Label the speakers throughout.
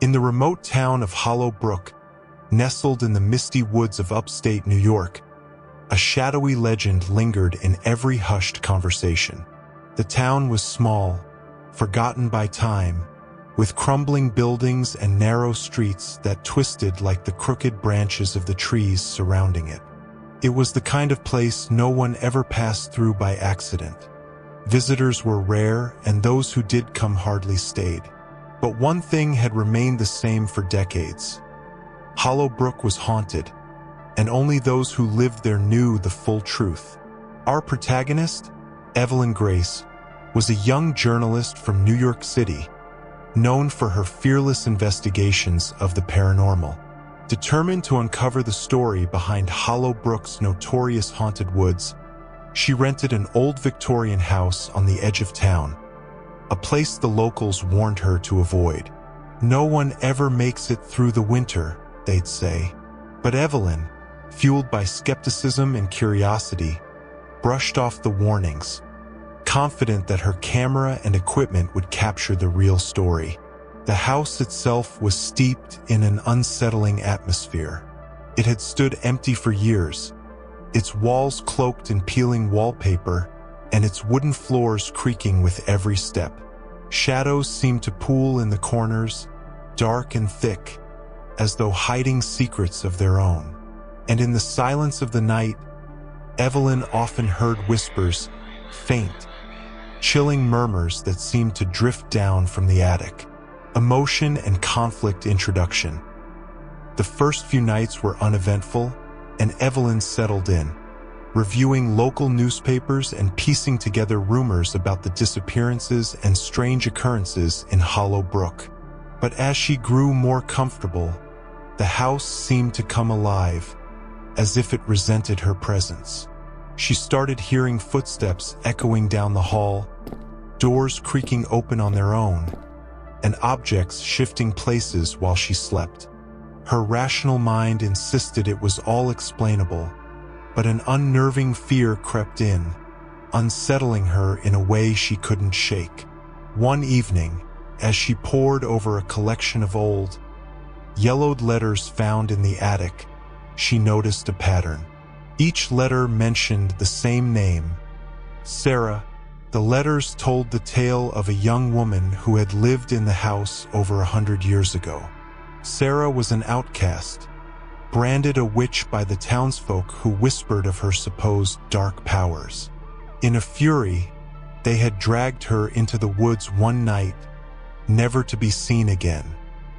Speaker 1: In the remote town of Hollow Brook, nestled in the misty woods of upstate New York, a shadowy legend lingered in every hushed conversation. The town was small, forgotten by time, with crumbling buildings and narrow streets that twisted like the crooked branches of the trees surrounding it. It was the kind of place no one ever passed through by accident. Visitors were rare, and those who did come hardly stayed. But one thing had remained the same for decades. Hollow Brook was haunted, and only those who lived there knew the full truth. Our protagonist, Evelyn Grace, was a young journalist from New York City, known for her fearless investigations of the paranormal. Determined to uncover the story behind Hollow Brook's notorious haunted woods, she rented an old Victorian house on the edge of town, a place the locals warned her to avoid. "No one ever makes it through the winter," they'd say. But Evelyn, fueled by skepticism and curiosity, brushed off the warnings, confident that her camera and equipment would capture the real story. The house itself was steeped in an unsettling atmosphere. It had stood empty for years, its walls cloaked in peeling wallpaper, and its wooden floors creaking with every step. Shadows seemed to pool in the corners, dark and thick, as though hiding secrets of their own. And in the silence of the night, Evelyn often heard whispers, faint, chilling murmurs that seemed to drift down from the attic. Emotion and conflict introduction. The first few nights were uneventful, and Evelyn settled in, reviewing local newspapers and piecing together rumors about the disappearances and strange occurrences in Hollow Brook. But as she grew more comfortable, the house seemed to come alive, as if it resented her presence. She started hearing footsteps echoing down the hall, doors creaking open on their own, and objects shifting places while she slept. Her rational mind insisted it was all explainable, but an unnerving fear crept in, unsettling her in a way she couldn't shake. One evening, as she pored over a collection of old, yellowed letters found in the attic, she noticed a pattern. Each letter mentioned the same name, Sarah. The letters told the tale of a young woman who had lived in the house over 100 years ago. Sarah was an outcast, branded a witch by the townsfolk who whispered of her supposed dark powers. In a fury, they had dragged her into the woods one night, never to be seen again.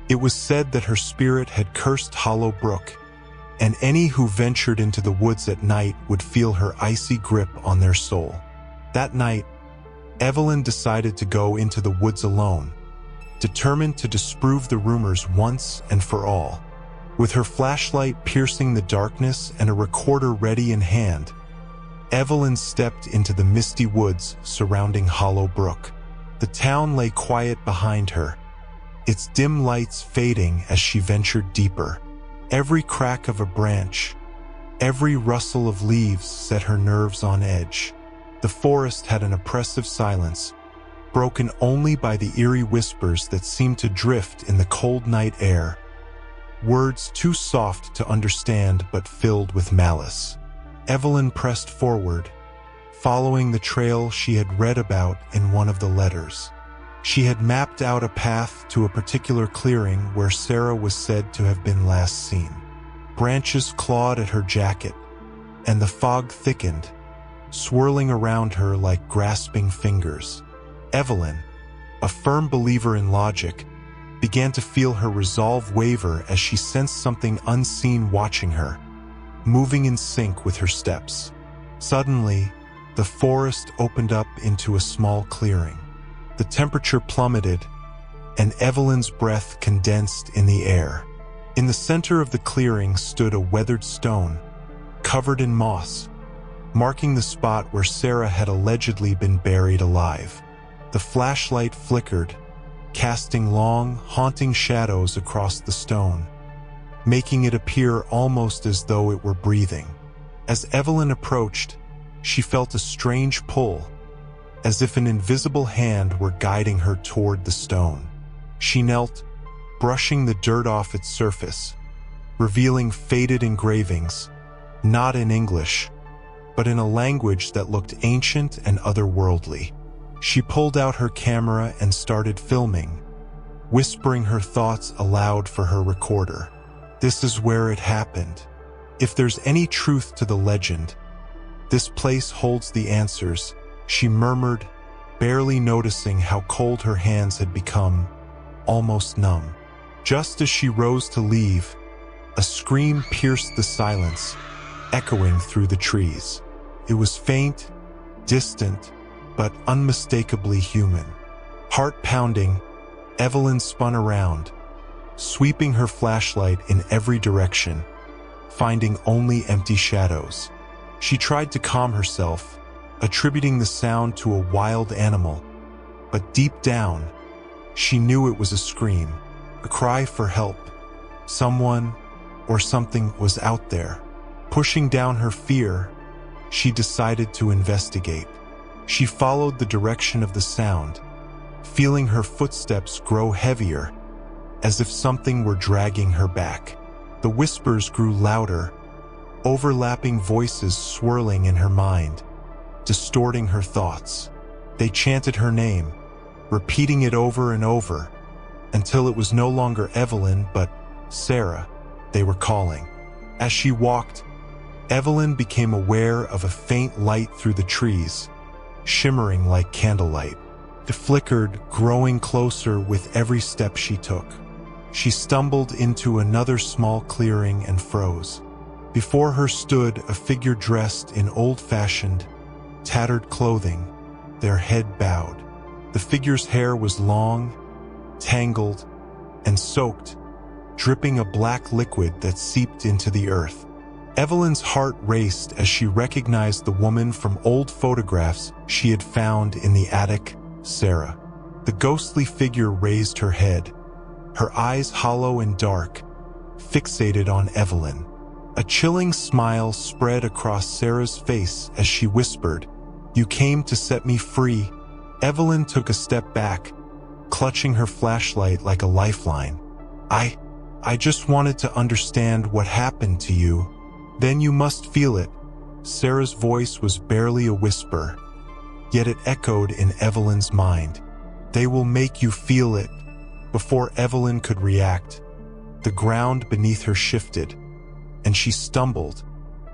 Speaker 1: It was said that her spirit had cursed Hollow Brook, and any who ventured into the woods at night would feel her icy grip on their soul. That night, Evelyn decided to go into the woods alone, determined to disprove the rumors once and for all. With her flashlight piercing the darkness and a recorder ready in hand, Evelyn stepped into the misty woods surrounding Hollow Brook. The town lay quiet behind her, its dim lights fading as she ventured deeper. Every crack of a branch, every rustle of leaves set her nerves on edge. The forest had an oppressive silence, broken only by the eerie whispers that seemed to drift in the cold night air, words too soft to understand but filled with malice. Evelyn pressed forward, following the trail she had read about in one of the letters. She had mapped out a path to a particular clearing where Sarah was said to have been last seen. Branches clawed at her jacket, and the fog thickened, swirling around her like grasping fingers. Evelyn, a firm believer in logic, began to feel her resolve waver as she sensed something unseen watching her, moving in sync with her steps. Suddenly, the forest opened up into a small clearing. The temperature plummeted, and Evelyn's breath condensed in the air. In the center of the clearing stood a weathered stone, covered in moss, marking the spot where Sarah had allegedly been buried alive. The flashlight flickered, casting long, haunting shadows across the stone, making it appear almost as though it were breathing. As Evelyn approached, she felt a strange pull, as if an invisible hand were guiding her toward the stone. She knelt, brushing the dirt off its surface, revealing faded engravings, not in English, but in a language that looked ancient and otherworldly. She pulled out her camera and started filming, whispering her thoughts aloud for her recorder. This is where it happened. If there's any truth to the legend, this place holds the answers, she murmured, barely noticing how cold her hands had become, almost numb. Just as she rose to leave, a scream pierced the silence, echoing through the trees. It was faint, distant, but unmistakably human. Heart pounding, Evelyn spun around, sweeping her flashlight in every direction, finding only empty shadows. She tried to calm herself, attributing the sound to a wild animal, but deep down, she knew it was a scream, a cry for help. Someone or something was out there. Pushing down her fear, she decided to investigate. She followed the direction of the sound, feeling her footsteps grow heavier, as if something were dragging her back. The whispers grew louder, overlapping voices swirling in her mind, distorting her thoughts. They chanted her name, repeating it over and over, until it was no longer Evelyn but Sarah they were calling. As she walked, Evelyn became aware of a faint light through the trees, shimmering like candlelight. It flickered, growing closer with every step she took. She stumbled into another small clearing and froze. Before her stood a figure dressed in old-fashioned, tattered clothing, their head bowed. The figure's hair was long, tangled, and soaked, dripping a black liquid that seeped into the earth. Evelyn's heart raced as she recognized the woman from old photographs she had found in the attic, Sarah. The ghostly figure raised her head, her eyes hollow and dark, fixated on Evelyn. A chilling smile spread across Sarah's face as she whispered, "You came to set me free." Evelyn took a step back, clutching her flashlight like a lifeline. I just wanted to understand what happened to you. Then you must feel it." Sarah's voice was barely a whisper, yet it echoed in Evelyn's mind. "They will make you feel it." Before Evelyn could react, the ground beneath her shifted, and she stumbled,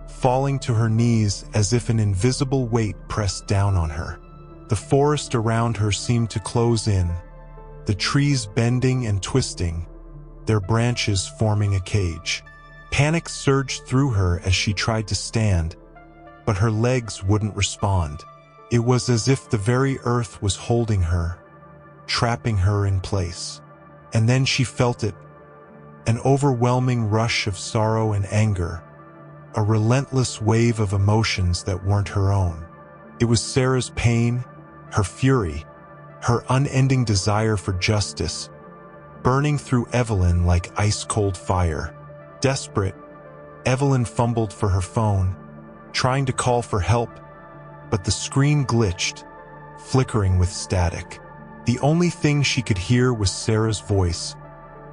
Speaker 1: falling to her knees as if an invisible weight pressed down on her. The forest around her seemed to close in, the trees bending and twisting, their branches forming a cage. Panic surged through her as she tried to stand, but her legs wouldn't respond. It was as if the very earth was holding her, trapping her in place. And then she felt it, an overwhelming rush of sorrow and anger, a relentless wave of emotions that weren't her own. It was Sarah's pain, her fury, her unending desire for justice, burning through Evelyn like ice-cold fire. Desperate, Evelyn fumbled for her phone, trying to call for help, but the screen glitched, flickering with static. The only thing she could hear was Sarah's voice,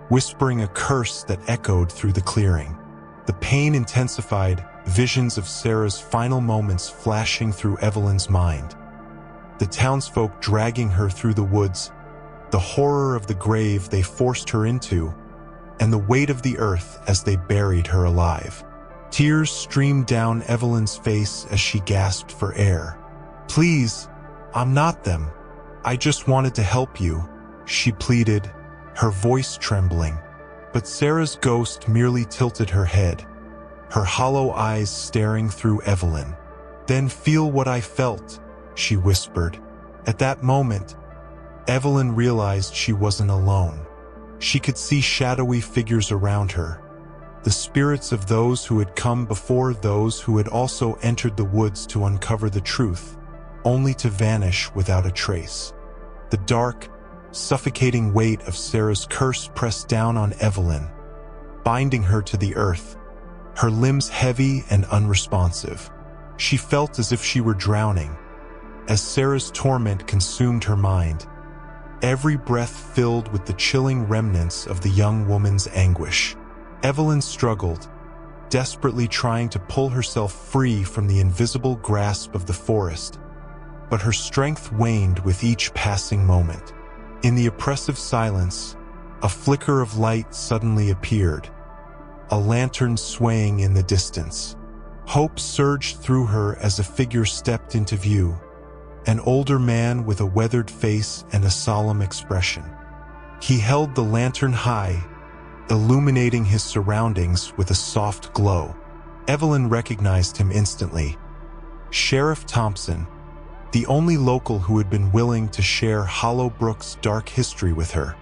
Speaker 1: whispering a curse that echoed through the clearing. The pain intensified, visions of Sarah's final moments flashing through Evelyn's mind. The townsfolk dragging her through the woods, the horror of the grave they forced her into, and the weight of the earth as they buried her alive. Tears streamed down Evelyn's face as she gasped for air. "Please, I'm not them. I just wanted to help you," she pleaded, her voice trembling. But Sarah's ghost merely tilted her head, her hollow eyes staring through Evelyn. "Then feel what I felt," she whispered. At that moment, Evelyn realized she wasn't alone. She could see shadowy figures around her, the spirits of those who had come before, those who had also entered the woods to uncover the truth, only to vanish without a trace. The dark, suffocating weight of Sarah's curse pressed down on Evelyn, binding her to the earth, her limbs heavy and unresponsive. She felt as if she were drowning, as Sarah's torment consumed her mind, every breath filled with the chilling remnants of the young woman's anguish. Evelyn struggled, desperately trying to pull herself free from the invisible grasp of the forest, but her strength waned with each passing moment. In the oppressive silence, a flicker of light suddenly appeared, a lantern swaying in the distance. Hope surged through her as a figure stepped into view, an older man with a weathered face and a solemn expression. He held the lantern high, illuminating his surroundings with a soft glow. Evelyn recognized him instantly. Sheriff Thompson, the only local who had been willing to share Hollow Brook's dark history with her.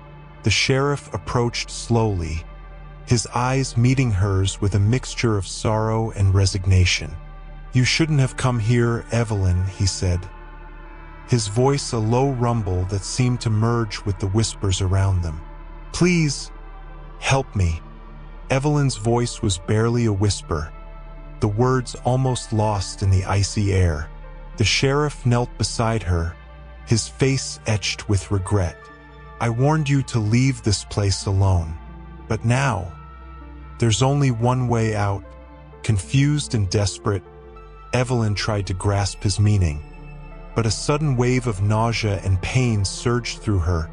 Speaker 1: The sheriff approached slowly, his eyes meeting hers with a mixture of sorrow and resignation. "You shouldn't have come here, Evelyn," he said, his voice a low rumble that seemed to merge with the whispers around them. "Please, help me." Evelyn's voice was barely a whisper, the words almost lost in the icy air. The sheriff knelt beside her, his face etched with regret. "I warned you to leave this place alone. But now, there's only one way out." Confused and desperate, Evelyn tried to grasp his meaning, but a sudden wave of nausea and pain surged through her,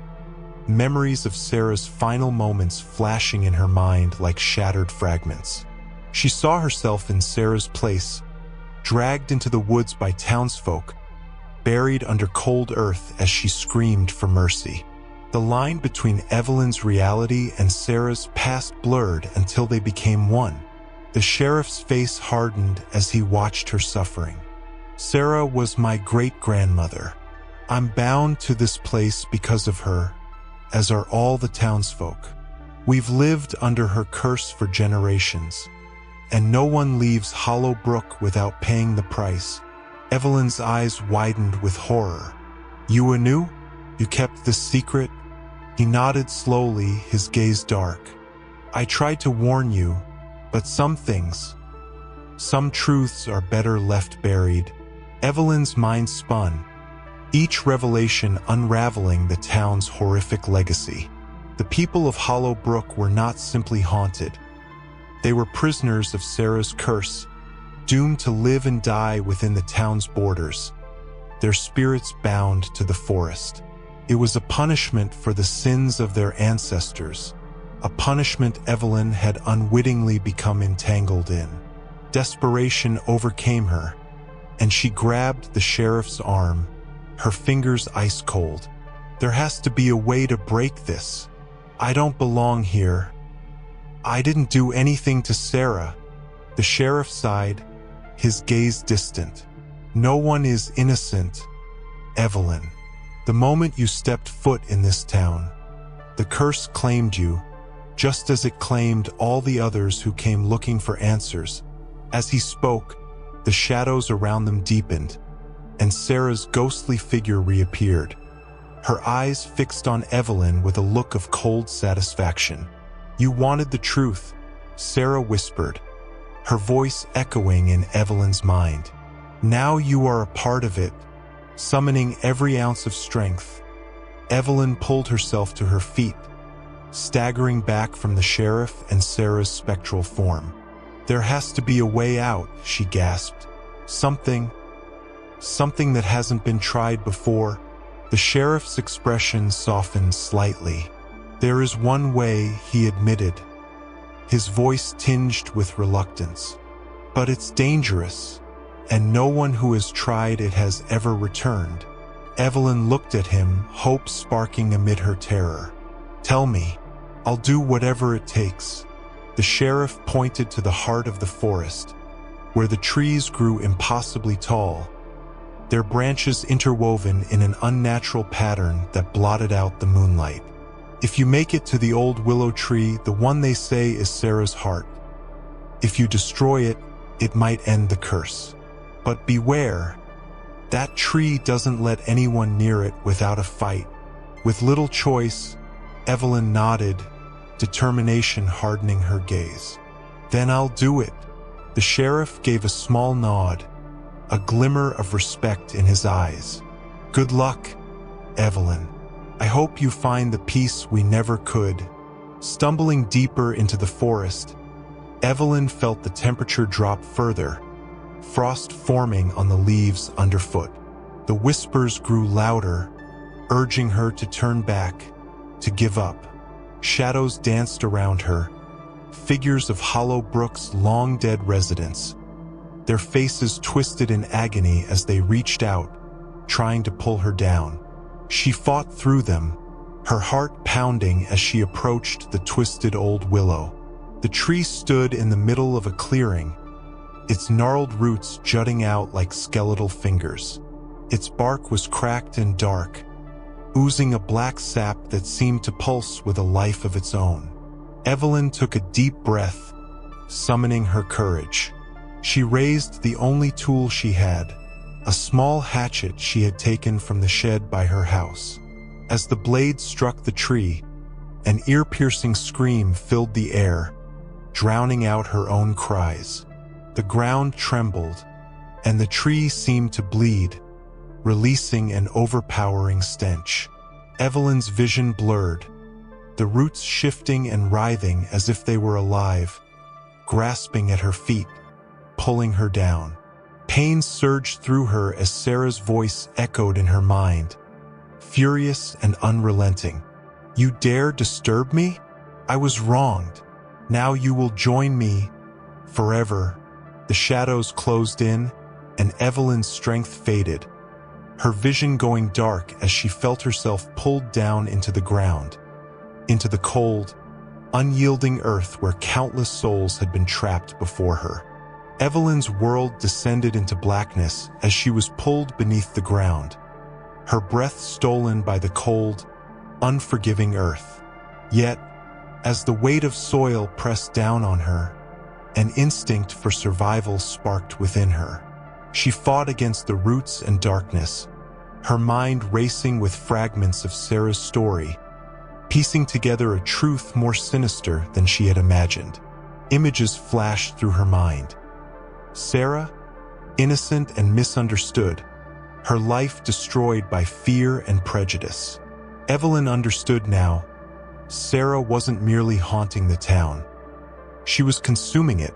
Speaker 1: memories of Sarah's final moments flashing in her mind like shattered fragments. She saw herself in Sarah's place, dragged into the woods by townsfolk, buried under cold earth as she screamed for mercy. The line between Evelyn's reality and Sarah's past blurred until they became one. The sheriff's face hardened as he watched her suffering. "Sarah was my great-grandmother. I'm bound to this place because of her, as are all the townsfolk. We've lived under her curse for generations, and no one leaves Hollow Brook without paying the price." Evelyn's eyes widened with horror. "You knew? You kept this secret?" He nodded slowly, his gaze dark. "I tried to warn you, but some truths are better left buried." Evelyn's mind spun, each revelation unraveling the town's horrific legacy. The people of Hollow Brook were not simply haunted. They were prisoners of Sarah's curse, doomed to live and die within the town's borders, their spirits bound to the forest. It was a punishment for the sins of their ancestors, a punishment Evelyn had unwittingly become entangled in. Desperation overcame her, and she grabbed the sheriff's arm, her fingers ice cold. "There has to be a way to break this. I don't belong here. I didn't do anything to Sarah." The sheriff sighed, his gaze distant. "No one is innocent, Evelyn. The moment you stepped foot in this town, the curse claimed you, just as it claimed all the others who came looking for answers." As he spoke, the shadows around them deepened, and Sarah's ghostly figure reappeared, her eyes fixed on Evelyn with a look of cold satisfaction. "You wanted the truth," Sarah whispered, her voice echoing in Evelyn's mind. "Now you are a part of it." Summoning every ounce of strength, Evelyn pulled herself to her feet, staggering back from the sheriff and Sarah's spectral form. "There has to be a way out," she gasped. Something that hasn't been tried before." The sheriff's expression softened slightly. "There is one way," he admitted, his voice tinged with reluctance. "But it's dangerous, and no one who has tried it has ever returned." Evelyn looked at him, hope sparking amid her terror. "Tell me. I'll do whatever it takes." The sheriff pointed to the heart of the forest, where the trees grew impossibly tall, their branches interwoven in an unnatural pattern that blotted out the moonlight. "If you make it to the old willow tree, the one they say is Sarah's heart, if you destroy it, it might end the curse. But beware, that tree doesn't let anyone near it without a fight." With little choice, Evelyn nodded, determination hardening her gaze. "Then I'll do it." The sheriff gave a small nod, a glimmer of respect in his eyes. "Good luck, Evelyn." I hope you find the peace we never could." Stumbling deeper into the forest, Evelyn felt the temperature drop further, frost forming on the leaves underfoot. The whispers grew louder, urging her to turn back, to give up. Shadows danced around her, figures of Hollow Brook's long-dead residents, their faces twisted in agony as they reached out, trying to pull her down. She fought through them, her heart pounding as she approached the twisted old willow. The tree stood in the middle of a clearing, its gnarled roots jutting out like skeletal fingers. Its bark was cracked and dark, oozing a black sap that seemed to pulse with a life of its own. Evelyn took a deep breath, summoning her courage. She raised the only tool she had, a small hatchet she had taken from the shed by her house. As the blade struck the tree, an ear-piercing scream filled the air, drowning out her own cries. The ground trembled, and the tree seemed to bleed, releasing an overpowering stench. Evelyn's vision blurred, the roots shifting and writhing as if they were alive, grasping at her feet, pulling her down. Pain surged through her as Sarah's voice echoed in her mind, furious and unrelenting. "You dare disturb me? I was wronged. Now you will join me forever." The shadows closed in, and Evelyn's strength faded, her vision going dark as she felt herself pulled down into the ground, into the cold, unyielding earth where countless souls had been trapped before her. Evelyn's world descended into blackness as she was pulled beneath the ground, her breath stolen by the cold, unforgiving earth. Yet, as the weight of soil pressed down on her, an instinct for survival sparked within her. She fought against the roots and darkness, her mind racing with fragments of Sarah's story, piecing together a truth more sinister than she had imagined. Images flashed through her mind. Sarah, innocent and misunderstood, her life destroyed by fear and prejudice. Evelyn understood now. Sarah wasn't merely haunting the town. She was consuming it,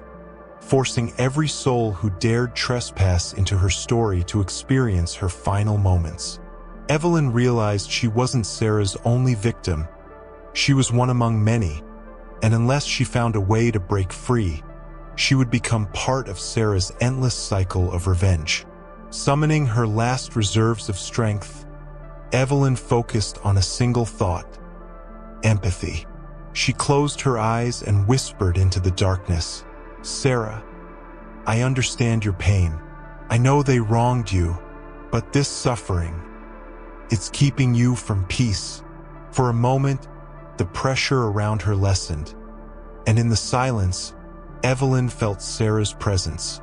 Speaker 1: forcing every soul who dared trespass into her story to experience her final moments. Evelyn realized she wasn't Sarah's only victim. She was one among many, and unless she found a way to break free, she would become part of Sarah's endless cycle of revenge. Summoning her last reserves of strength, Evelyn focused on a single thought: empathy. She closed her eyes and whispered into the darkness, "Sarah, I understand your pain. I know they wronged you, but this suffering, it's keeping you from peace." For a moment, the pressure around her lessened, and in the silence, Evelyn felt Sarah's presence,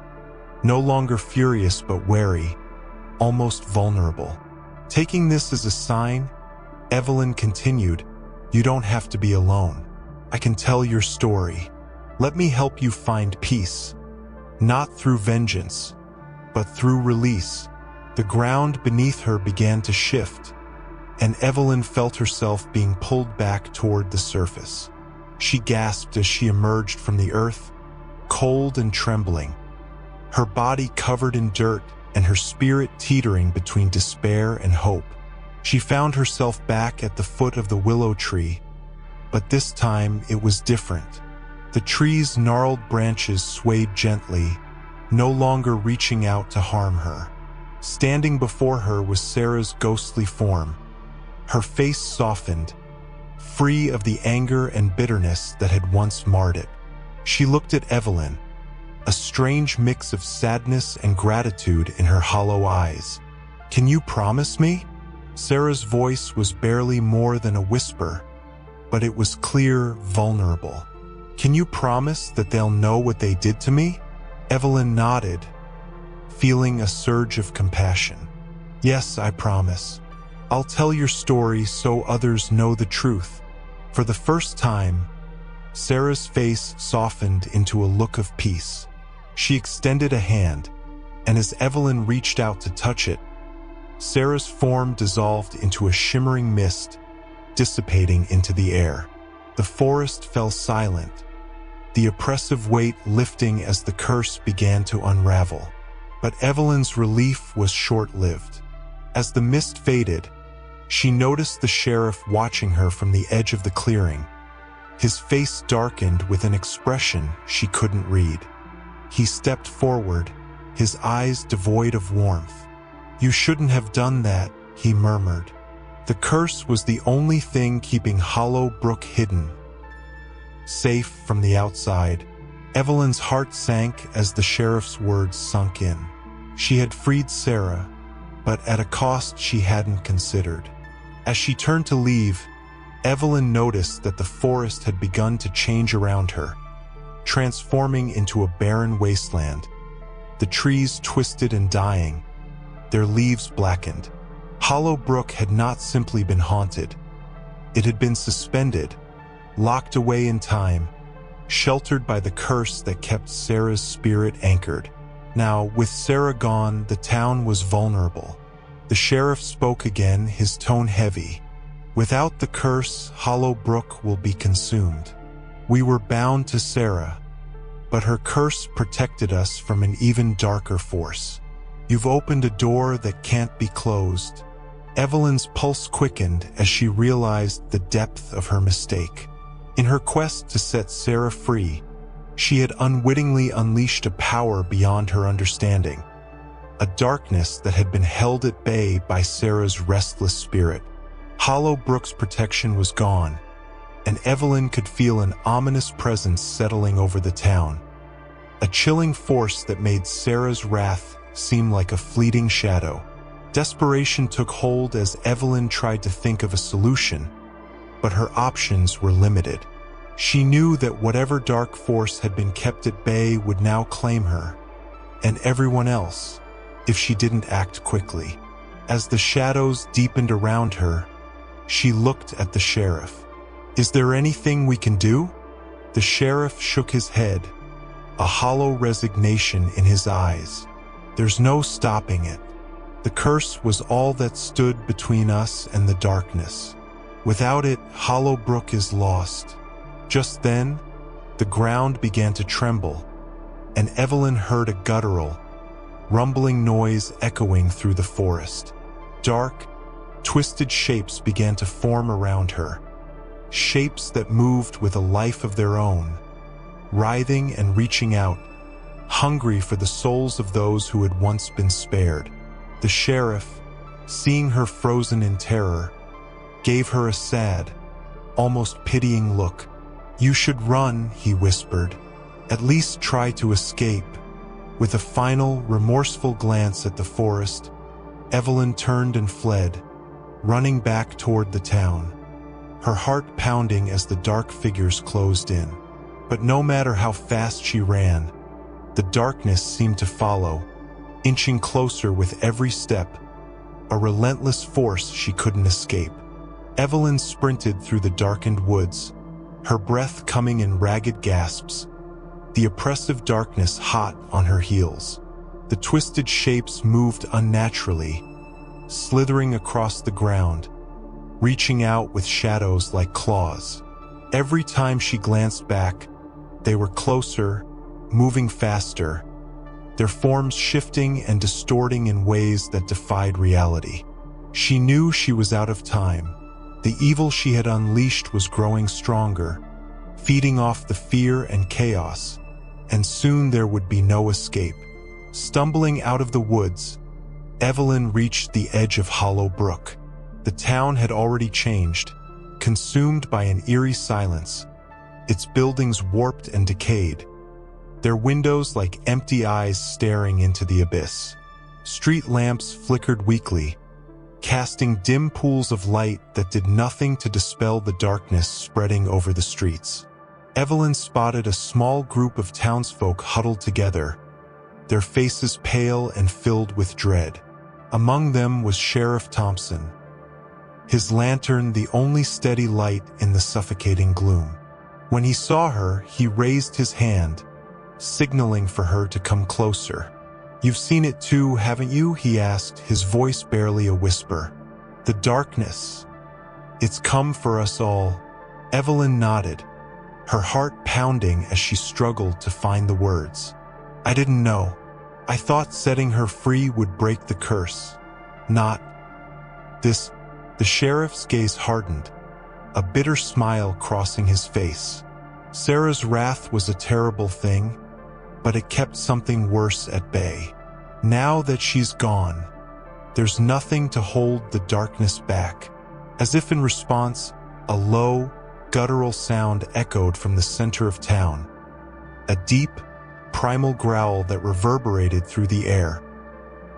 Speaker 1: no longer furious but wary, almost vulnerable. Taking this as a sign, Evelyn continued, "You don't have to be alone. I can tell your story. Let me help you find peace, not through vengeance, but through release." The ground beneath her began to shift, and Evelyn felt herself being pulled back toward the surface. She gasped as she emerged from the earth, cold and trembling, her body covered in dirt and her spirit teetering between despair and hope. She found herself back at the foot of the willow tree, but this time it was different. The tree's gnarled branches swayed gently, no longer reaching out to harm her. Standing before her was Sarah's ghostly form, her face softened, free of the anger and bitterness that had once marred it. She looked at Evelyn, a strange mix of sadness and gratitude in her hollow eyes. "Can you promise me?" Sarah's voice was barely more than a whisper, but it was clear, vulnerable. "Can you promise that they'll know what they did to me?" Evelyn nodded, feeling a surge of compassion. "Yes, I promise. I'll tell your story so others know the truth." For the first time, Sarah's face softened into a look of peace. She extended a hand, and as Evelyn reached out to touch it, Sarah's form dissolved into a shimmering mist, dissipating into the air. The forest fell silent, the oppressive weight lifting as the curse began to unravel. But Evelyn's relief was short-lived. As the mist faded, she noticed the sheriff watching her from the edge of the clearing. His face darkened with an expression she couldn't read. He stepped forward, his eyes devoid of warmth. "You shouldn't have done that," he murmured. The curse was the only thing keeping Hollow Brook hidden, safe from the outside. Evelyn's heart sank as the sheriff's words sunk in. She had freed Sarah, but at a cost she hadn't considered. As she turned to leave, Evelyn noticed that the forest had begun to change around her, transforming into a barren wasteland. The trees twisted and dying, their leaves blackened. Hollow Brook had not simply been haunted. It had been suspended, locked away in time, sheltered by the curse that kept Sarah's spirit anchored. Now, with Sarah gone, the town was vulnerable. The sheriff spoke again, his tone heavy. "Without the curse, Hollow Brook will be consumed. We were bound to Sarah, but her curse protected us from an even darker force. You've opened a door that can't be closed." Evelyn's pulse quickened as she realized the depth of her mistake. In her quest to set Sarah free, she had unwittingly unleashed a power beyond her understanding, a darkness that had been held at bay by Sarah's restless spirit. Hollow Brook's protection was gone, and Evelyn could feel an ominous presence settling over the town, a chilling force that made Sarah's wrath seem like a fleeting shadow. Desperation took hold as Evelyn tried to think of a solution, but her options were limited. She knew that whatever dark force had been kept at bay would now claim her, and everyone else, if she didn't act quickly. As the shadows deepened around her, she looked at the sheriff. "Is there anything we can do?" The sheriff shook his head, a hollow resignation in his eyes. "There's no stopping it. The curse was all that stood between us and the darkness. Without it, Hollow Brook is lost." Just then, the ground began to tremble, and Evelyn heard a guttural, rumbling noise echoing through the forest. Dark, twisted shapes began to form around her, shapes that moved with a life of their own, writhing and reaching out, hungry for the souls of those who had once been spared. The sheriff, seeing her frozen in terror, gave her a sad, almost pitying look. "You should run," he whispered. "At least try to escape." With a final, remorseful glance at the forest, Evelyn turned and fled, running back toward the town, her heart pounding as the dark figures closed in. But no matter how fast she ran, the darkness seemed to follow, inching closer with every step, a relentless force she couldn't escape. Evelyn sprinted through the darkened woods, her breath coming in ragged gasps, the oppressive darkness hot on her heels. The twisted shapes moved unnaturally, slithering across the ground, reaching out with shadows like claws. Every time she glanced back, they were closer, moving faster, their forms shifting and distorting in ways that defied reality. She knew she was out of time. The evil she had unleashed was growing stronger, feeding off the fear and chaos, and soon there would be no escape. Stumbling out of the woods, Evelyn reached the edge of Hollow Brook. The town had already changed, consumed by an eerie silence, its buildings warped and decayed, their windows like empty eyes staring into the abyss. Street lamps flickered weakly, casting dim pools of light that did nothing to dispel the darkness spreading over the streets. Evelyn spotted a small group of townsfolk huddled together, their faces pale and filled with dread. Among them was Sheriff Thompson, his lantern the only steady light in the suffocating gloom. When he saw her, he raised his hand, signaling for her to come closer. "You've seen it too, haven't you?" he asked, his voice barely a whisper. "The darkness. It's come for us all. Evelyn nodded, her heart pounding as she struggled to find the words. I didn't know. I thought setting her free would break the curse. Not this. The sheriff's gaze hardened, a bitter smile crossing his face. Sarah's wrath was a terrible thing, but it kept something worse at bay. Now that she's gone, there's nothing to hold the darkness back. As if in response, a low, guttural sound echoed from the center of town. A deep, primal growl that reverberated through the air,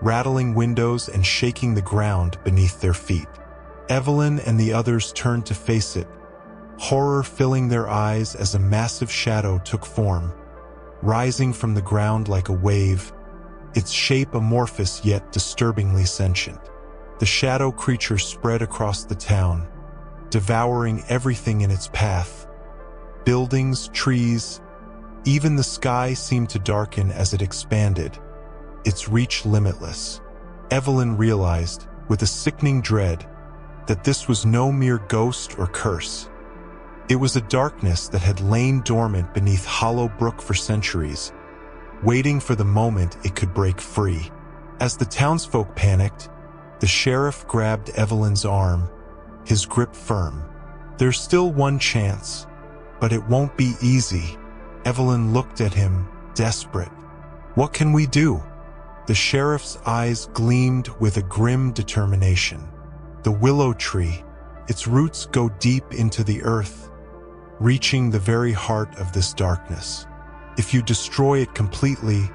Speaker 1: rattling windows and shaking the ground beneath their feet. Evelyn and the others turned to face it, horror filling their eyes as a massive shadow took form, rising from the ground like a wave, its shape amorphous yet disturbingly sentient. The shadow creature spread across the town, devouring everything in its path. Buildings, trees, even the sky seemed to darken as it expanded, its reach limitless. Evelyn realized, with a sickening dread, that this was no mere ghost or curse. It was a darkness that had lain dormant beneath Hollow Brook for centuries, waiting for the moment it could break free. As the townsfolk panicked, the sheriff grabbed Evelyn's arm, his grip firm. There's still one chance, but it won't be easy. Evelyn looked at him, desperate. What can we do? The sheriff's eyes gleamed with a grim determination. The willow tree, its roots go deep into the earth, reaching the very heart of this darkness. If you destroy it completely,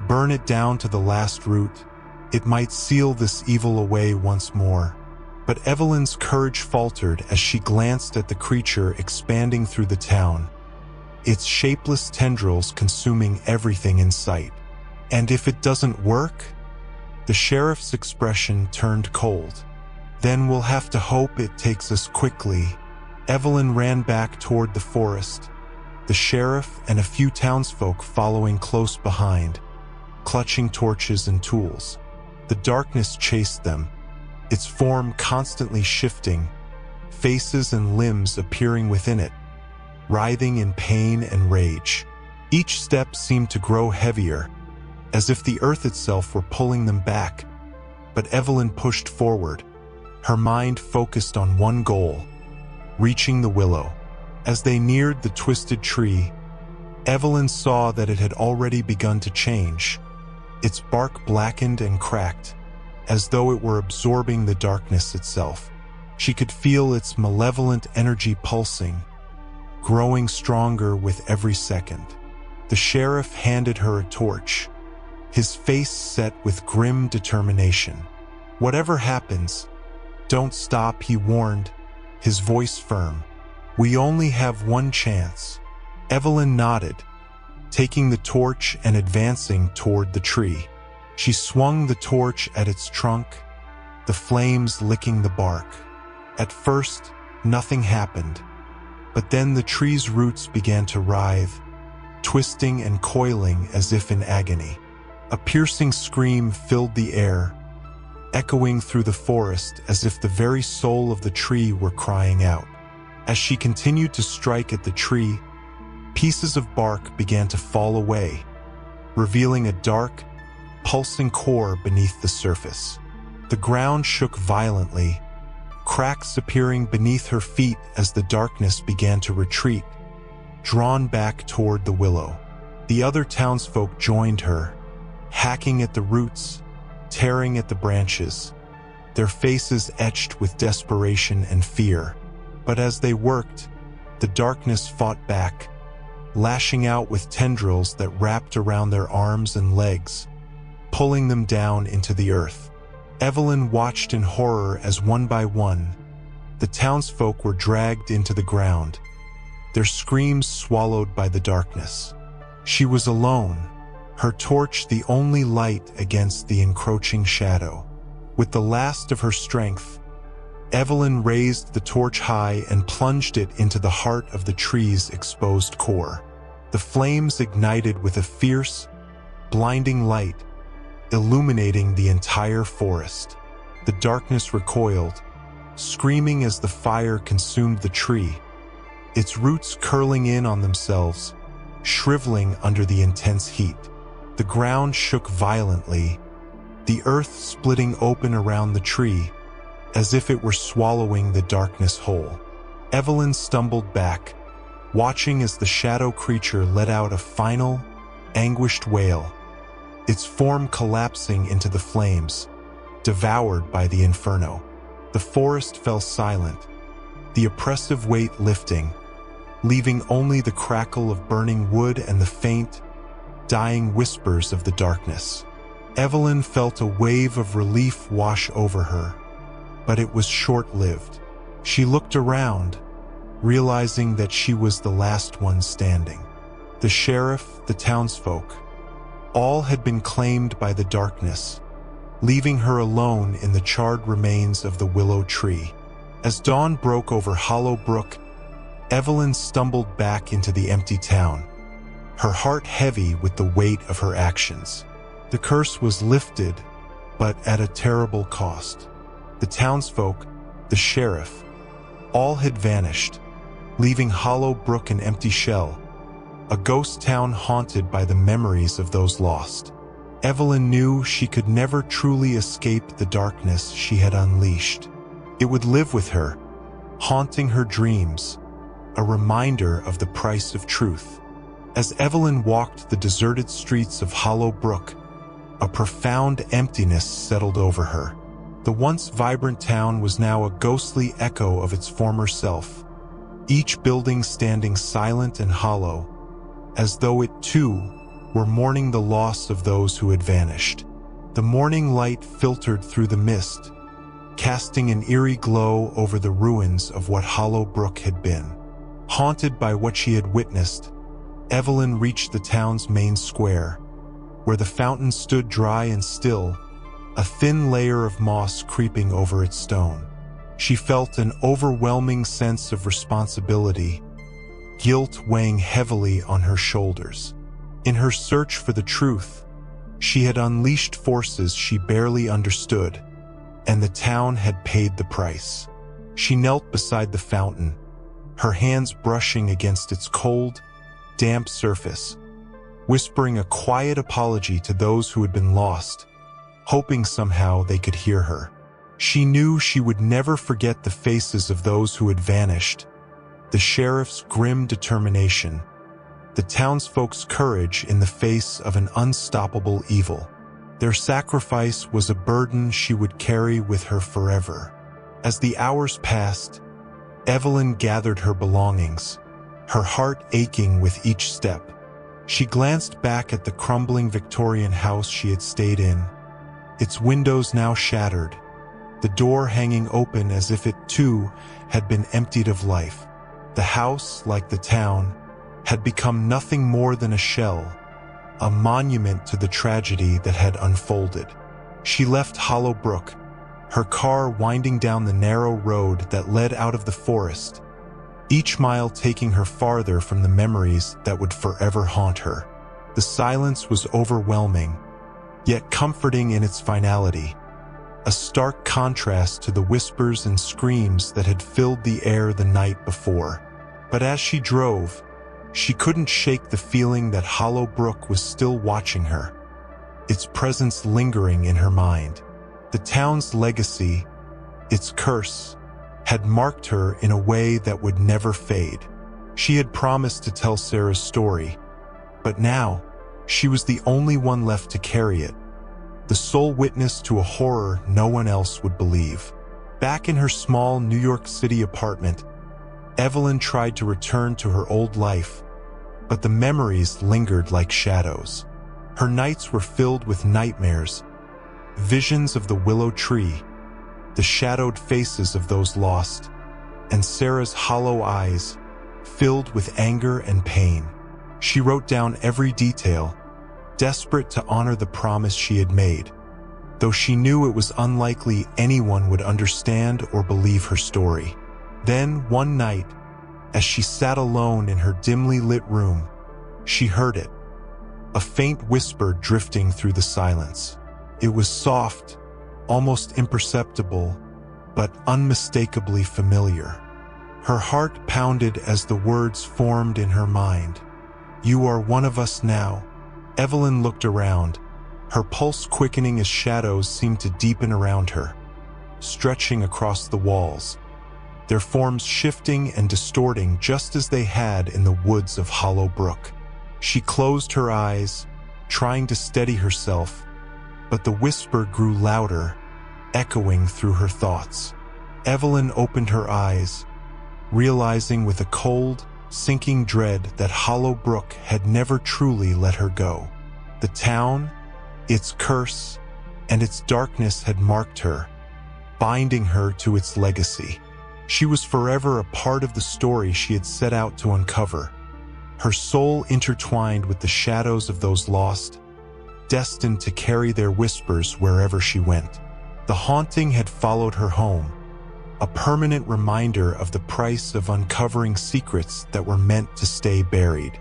Speaker 1: burn it down to the last root, it might seal this evil away once more. But Evelyn's courage faltered as she glanced at the creature expanding through the town, its shapeless tendrils consuming everything in sight. And if it doesn't work? The sheriff's expression turned cold. Then we'll have to hope it takes us quickly. Evelyn ran back toward the forest, the sheriff and a few townsfolk following close behind, clutching torches and tools. The darkness chased them, its form constantly shifting, faces and limbs appearing within it, writhing in pain and rage. Each step seemed to grow heavier, as if the earth itself were pulling them back. But Evelyn pushed forward, her mind focused on one goal, reaching the willow. As they neared the twisted tree, Evelyn saw that it had already begun to change. Its bark blackened and cracked, as though it were absorbing the darkness itself. She could feel its malevolent energy pulsing, growing stronger with every second. The sheriff handed her a torch, his face set with grim determination. Whatever happens, don't stop, he warned, his voice firm. We only have one chance. Evelyn nodded, taking the torch and advancing toward the tree. She swung the torch at its trunk, the flames licking the bark. At first, nothing happened, but then the tree's roots began to writhe, twisting and coiling as if in agony. A piercing scream filled the air, echoing through the forest as if the very soul of the tree were crying out. As she continued to strike at the tree, pieces of bark began to fall away, revealing a dark, pulsing core beneath the surface. The ground shook violently, cracks appearing beneath her feet as the darkness began to retreat, drawn back toward the willow. The other townsfolk joined her, hacking at the roots, tearing at the branches, their faces etched with desperation and fear. But as they worked, the darkness fought back, lashing out with tendrils that wrapped around their arms and legs, pulling them down into the earth. Evelyn watched in horror as one by one, the townsfolk were dragged into the ground, their screams swallowed by the darkness. She was alone, her torch the only light against the encroaching shadow. With the last of her strength, Evelyn raised the torch high and plunged it into the heart of the tree's exposed core. The flames ignited with a fierce, blinding light, illuminating the entire forest. The darkness recoiled, screaming as the fire consumed the tree, its roots curling in on themselves, shriveling under the intense heat. The ground shook violently, the earth splitting open around the tree, as if it were swallowing the darkness whole. Evelyn stumbled back, watching as the shadow creature let out a final, anguished wail, its form collapsing into the flames, devoured by the inferno. The forest fell silent, the oppressive weight lifting, leaving only the crackle of burning wood and the faint, dying whispers of the darkness. Evelyn felt a wave of relief wash over her, but it was short-lived. She looked around, realizing that she was the last one standing. The sheriff, the townsfolk, all had been claimed by the darkness, leaving her alone in the charred remains of the willow tree. As dawn broke over Hollow Brook, Evelyn stumbled back into the empty town, her heart heavy with the weight of her actions. The curse was lifted, but at a terrible cost. The townsfolk, the sheriff, all had vanished, leaving Hollow Brook an empty shell, a ghost town haunted by the memories of those lost. Evelyn knew she could never truly escape the darkness she had unleashed. It would live with her, haunting her dreams, a reminder of the price of truth. As Evelyn walked the deserted streets of Hollow Brook, a profound emptiness settled over her. The once vibrant town was now a ghostly echo of its former self, each building standing silent and hollow, as though it too were mourning the loss of those who had vanished. The morning light filtered through the mist, casting an eerie glow over the ruins of what Hollow Brook had been. Haunted by what she had witnessed, Evelyn reached the town's main square, where the fountain stood dry and still, a thin layer of moss creeping over its stone. She felt an overwhelming sense of responsibility, guilt weighing heavily on her shoulders. In her search for the truth, she had unleashed forces she barely understood, and the town had paid the price. She knelt beside the fountain, her hands brushing against its cold, damp surface, whispering a quiet apology to those who had been lost, hoping somehow they could hear her. She knew she would never forget the faces of those who had vanished, the sheriff's grim determination, the townsfolk's courage in the face of an unstoppable evil. Their sacrifice was a burden she would carry with her forever. As the hours passed, Evelyn gathered her belongings, her heart aching with each step. She glanced back at the crumbling Victorian house she had stayed in, its windows now shattered, the door hanging open as if it too had been emptied of life. The house, like the town, had become nothing more than a shell, a monument to the tragedy that had unfolded. She left Hollow Brook, her car winding down the narrow road that led out of the forest, each mile taking her farther from the memories that would forever haunt her. The silence was overwhelming, yet comforting in its finality, a stark contrast to the whispers and screams that had filled the air the night before. But as she drove, she couldn't shake the feeling that Hollow Brook was still watching her, its presence lingering in her mind. The town's legacy, its curse, had marked her in a way that would never fade. She had promised to tell Sarah's story, but now she was the only one left to carry it, the sole witness to a horror no one else would believe. Back in her small New York City apartment, Evelyn tried to return to her old life, but the memories lingered like shadows. Her nights were filled with nightmares, visions of the willow tree, the shadowed faces of those lost, and Sarah's hollow eyes, filled with anger and pain. She wrote down every detail, desperate to honor the promise she had made, though she knew it was unlikely anyone would understand or believe her story. Then, one night, as she sat alone in her dimly lit room, she heard it, a faint whisper drifting through the silence. It was soft, almost imperceptible, but unmistakably familiar. Her heart pounded as the words formed in her mind. "You are one of us now." Evelyn looked around, her pulse quickening as shadows seemed to deepen around her, stretching across the walls, their forms shifting and distorting just as they had in the woods of Hollow Brook. She closed her eyes, trying to steady herself, but the whisper grew louder, echoing through her thoughts. Evelyn opened her eyes, realizing with a cold, sinking dread that Hollow Brook had never truly let her go. The town, its curse, and its darkness had marked her, binding her to its legacy. She was forever a part of the story she had set out to uncover, her soul intertwined with the shadows of those lost, destined to carry their whispers wherever she went. The haunting had followed her home, a permanent reminder of the price of uncovering secrets that were meant to stay buried.